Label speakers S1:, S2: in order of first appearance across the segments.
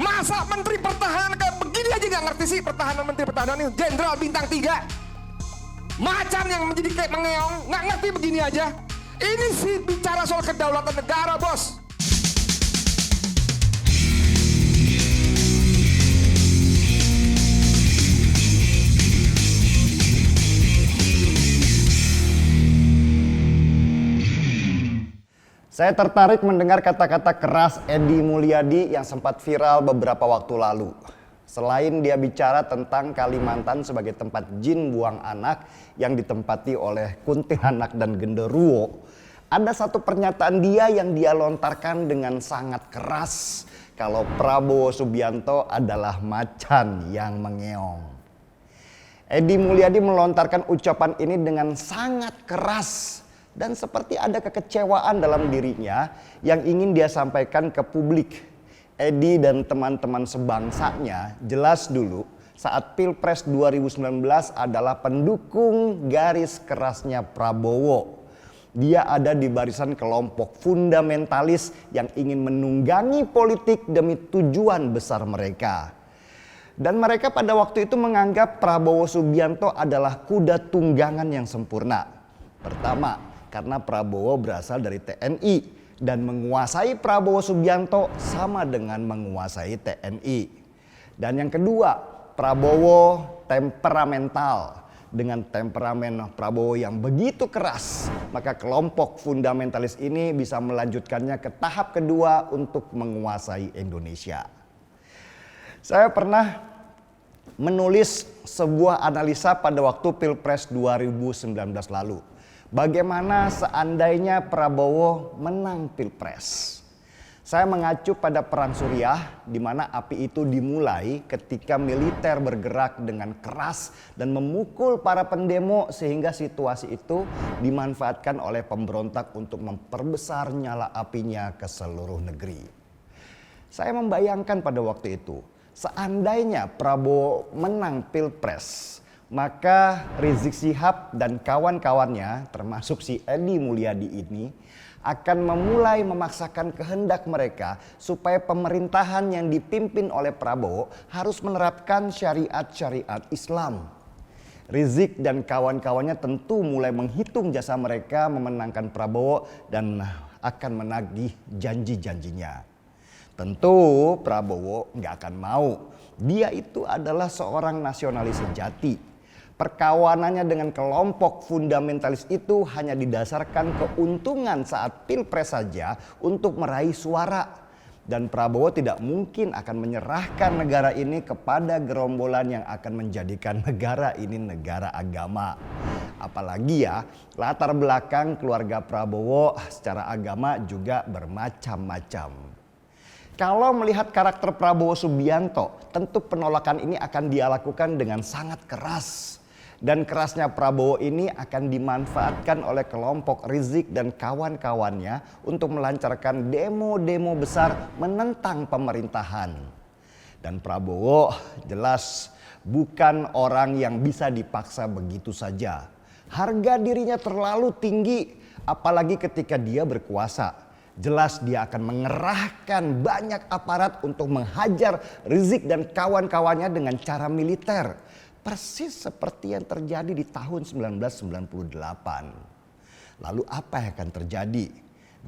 S1: Masa menteri pertahanan kayak begini aja nggak ngerti sih pertahanan menteri pertahanan ini jenderal bintang 3. Macan yang menjadi kayak mengeong, nggak ngerti begini aja. Ini sih bicara soal kedaulatan negara, bos.
S2: Saya tertarik mendengar kata-kata keras Edi Mulyadi yang sempat viral beberapa waktu lalu. Selain dia bicara tentang Kalimantan sebagai tempat jin buang anak yang ditempati oleh kuntilanak dan genderuwo, ada satu pernyataan dia yang dia lontarkan dengan sangat keras kalau Prabowo Subianto adalah macan yang mengeong. Edi Mulyadi melontarkan ucapan ini dengan sangat keras dan seperti ada kekecewaan dalam dirinya yang ingin dia sampaikan ke publik. Edi dan teman-teman sebangsanya jelas dulu saat Pilpres 2019 adalah pendukung garis kerasnya Prabowo. Dia ada di barisan kelompok fundamentalis yang ingin menunggangi politik demi tujuan besar mereka. Dan mereka pada waktu itu menganggap Prabowo Subianto adalah kuda tunggangan yang sempurna. Pertama, karena Prabowo berasal dari TNI dan menguasai Prabowo Subianto sama dengan menguasai TNI. Dan yang kedua, Prabowo temperamental. Dengan temperamen Prabowo yang begitu keras, maka kelompok fundamentalis ini bisa melanjutkannya ke tahap kedua untuk menguasai Indonesia. Saya pernah menulis sebuah analisa pada waktu Pilpres 2019 lalu. Bagaimana seandainya Prabowo menang Pilpres? Saya mengacu pada Perang Suriah di mana api itu dimulai ketika militer bergerak dengan keras dan memukul para pendemo sehingga situasi itu dimanfaatkan oleh pemberontak untuk memperbesar nyala apinya ke seluruh negeri. Saya membayangkan pada waktu itu, seandainya Prabowo menang Pilpres, maka Rizik Syihab dan kawan-kawannya termasuk si Edi Mulyadi ini akan memulai memaksakan kehendak mereka supaya pemerintahan yang dipimpin oleh Prabowo harus menerapkan syariat-syariat Islam. Rizik dan kawan-kawannya tentu mulai menghitung jasa mereka memenangkan Prabowo dan akan menagih janji-janjinya. Tentu Prabowo nggak akan mau. Dia itu adalah seorang nasionalis sejati. Perkawanannya dengan kelompok fundamentalis itu hanya didasarkan keuntungan saat Pilpres saja untuk meraih suara. Dan Prabowo tidak mungkin akan menyerahkan negara ini kepada gerombolan yang akan menjadikan negara ini negara agama. Apalagi ya, latar belakang keluarga Prabowo secara agama juga bermacam-macam. Kalau melihat karakter Prabowo Subianto, tentu penolakan ini akan dia lakukan dengan sangat keras. Dan kerasnya Prabowo ini akan dimanfaatkan oleh kelompok Rizik dan kawan-kawannya untuk melancarkan demo-demo besar menentang pemerintahan. Dan Prabowo jelas bukan orang yang bisa dipaksa begitu saja. Harga dirinya terlalu tinggi, apalagi ketika dia berkuasa. Jelas dia akan mengerahkan banyak aparat untuk menghajar Rizik dan kawan-kawannya dengan cara militer. Persis seperti yang terjadi di tahun 1998. Lalu apa yang akan terjadi?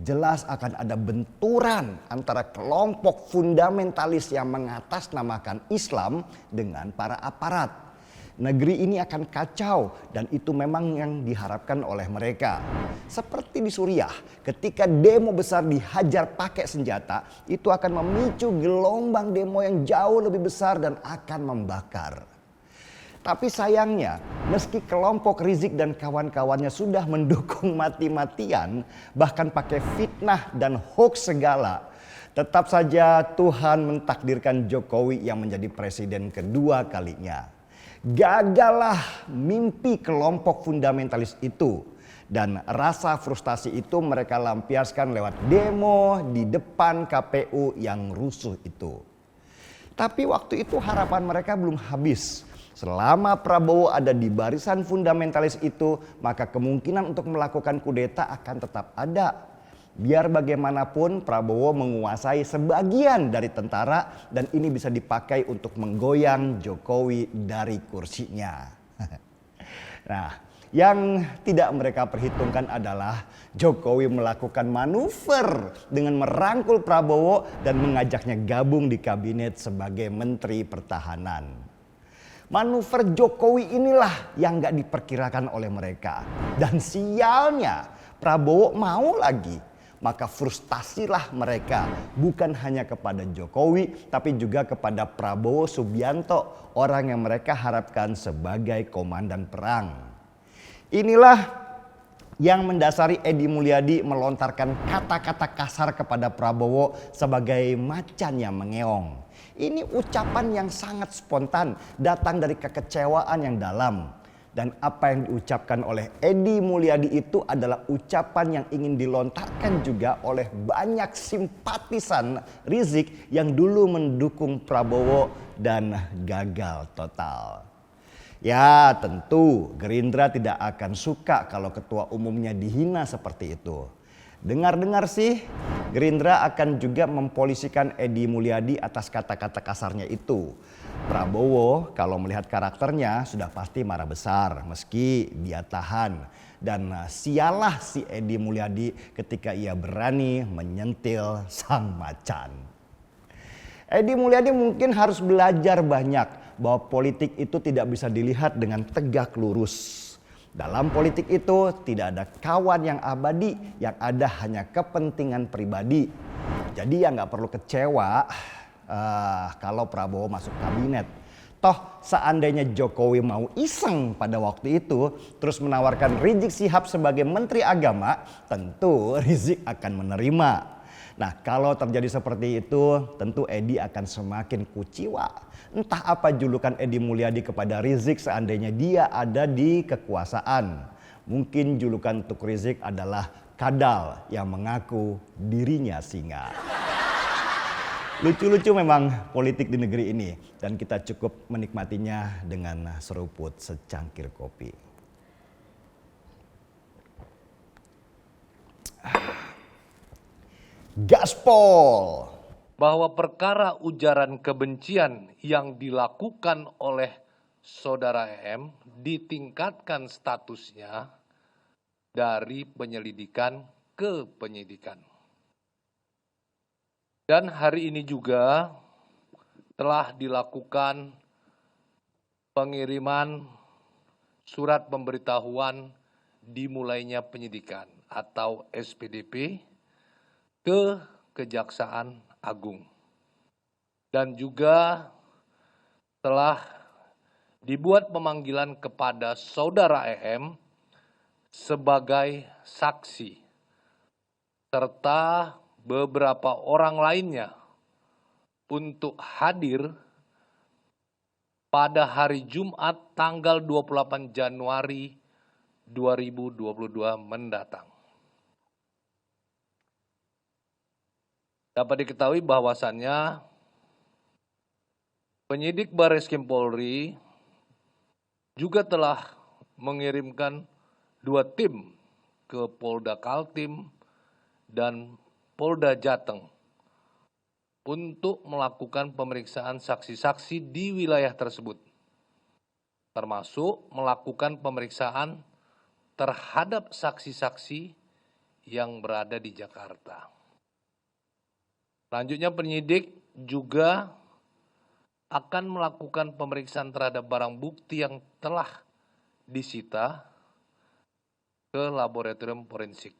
S2: Jelas akan ada benturan antara kelompok fundamentalis yang mengatasnamakan Islam dengan para aparat. Negeri ini akan kacau dan itu memang yang diharapkan oleh mereka. Seperti di Suriah, ketika demo besar dihajar pakai senjata, itu akan memicu gelombang demo yang jauh lebih besar dan akan membakar. Tapi sayangnya, meski kelompok Rizik dan kawan-kawannya sudah mendukung mati-matian, bahkan pakai fitnah dan hoax segala, tetap saja Tuhan mentakdirkan Jokowi yang menjadi presiden kedua kalinya. Gagallah mimpi kelompok fundamentalis itu. Dan rasa frustasi itu mereka lampiaskan lewat demo di depan KPU yang rusuh itu. Tapi waktu itu harapan mereka belum habis. Selama Prabowo ada di barisan fundamentalis itu, maka kemungkinan untuk melakukan kudeta akan tetap ada. Biar bagaimanapun Prabowo menguasai sebagian dari tentara dan ini bisa dipakai untuk menggoyang Jokowi dari kursinya. Nah, yang tidak mereka perhitungkan adalah Jokowi melakukan manuver dengan merangkul Prabowo dan mengajaknya gabung di kabinet sebagai Menteri Pertahanan. Manuver Jokowi inilah yang gak diperkirakan oleh mereka. Dan sialnya Prabowo mau lagi. Maka frustasilah mereka bukan hanya kepada Jokowi tapi juga kepada Prabowo Subianto, orang yang mereka harapkan sebagai komandan perang. Inilah yang mendasari Edi Mulyadi melontarkan kata-kata kasar kepada Prabowo sebagai macan yang mengeong. Ini ucapan yang sangat spontan, datang dari kekecewaan yang dalam. Dan apa yang diucapkan oleh Edi Mulyadi itu adalah ucapan yang ingin dilontarkan juga oleh banyak simpatisan Rizik yang dulu mendukung Prabowo dan gagal total. Ya tentu Gerindra tidak akan suka kalau ketua umumnya dihina seperti itu. Dengar-dengar sih Gerindra akan juga mempolisikan Edi Mulyadi atas kata-kata kasarnya itu. Prabowo kalau melihat karakternya sudah pasti marah besar meski dia tahan. Dan sialah si Edi Mulyadi ketika ia berani menyentil sang macan. Edi Mulyadi mungkin harus belajar banyak bahwa politik itu tidak bisa dilihat dengan tegak lurus. Dalam politik itu tidak ada kawan yang abadi, yang ada hanya kepentingan pribadi. Jadi ya nggak perlu kecewa kalau Prabowo masuk kabinet. Toh seandainya Jokowi mau iseng pada waktu itu terus menawarkan Rizik Syihab sebagai Menteri Agama, tentu Rizik akan menerima. Nah kalau terjadi seperti itu tentu Edi akan semakin kuciwa. Entah apa julukan Edi Mulyadi kepada Rizik seandainya dia ada di kekuasaan. Mungkin julukan untuk Rizik adalah kadal yang mengaku dirinya singa. Lucu-lucu memang politik di negeri ini dan kita cukup menikmatinya dengan seruput secangkir kopi. Gaspol.
S3: Bahwa perkara ujaran kebencian yang dilakukan oleh saudara EM ditingkatkan statusnya dari penyelidikan ke penyidikan. Dan hari ini juga telah dilakukan pengiriman surat pemberitahuan dimulainya penyidikan atau SPDP ke Kejaksaan Agung. Dan juga telah dibuat pemanggilan kepada saudara EM sebagai saksi serta beberapa orang lainnya untuk hadir pada hari Jumat tanggal 28 Januari 2022 mendatang. Dapat diketahui bahwasannya penyidik Barreskrim Polri juga telah mengirimkan 2 tim ke Polda Kaltim dan Polda Jateng untuk melakukan pemeriksaan saksi-saksi di wilayah tersebut, termasuk melakukan pemeriksaan terhadap saksi-saksi yang berada di Jakarta. Selanjutnya penyidik juga akan melakukan pemeriksaan terhadap barang bukti yang telah disita ke laboratorium forensik.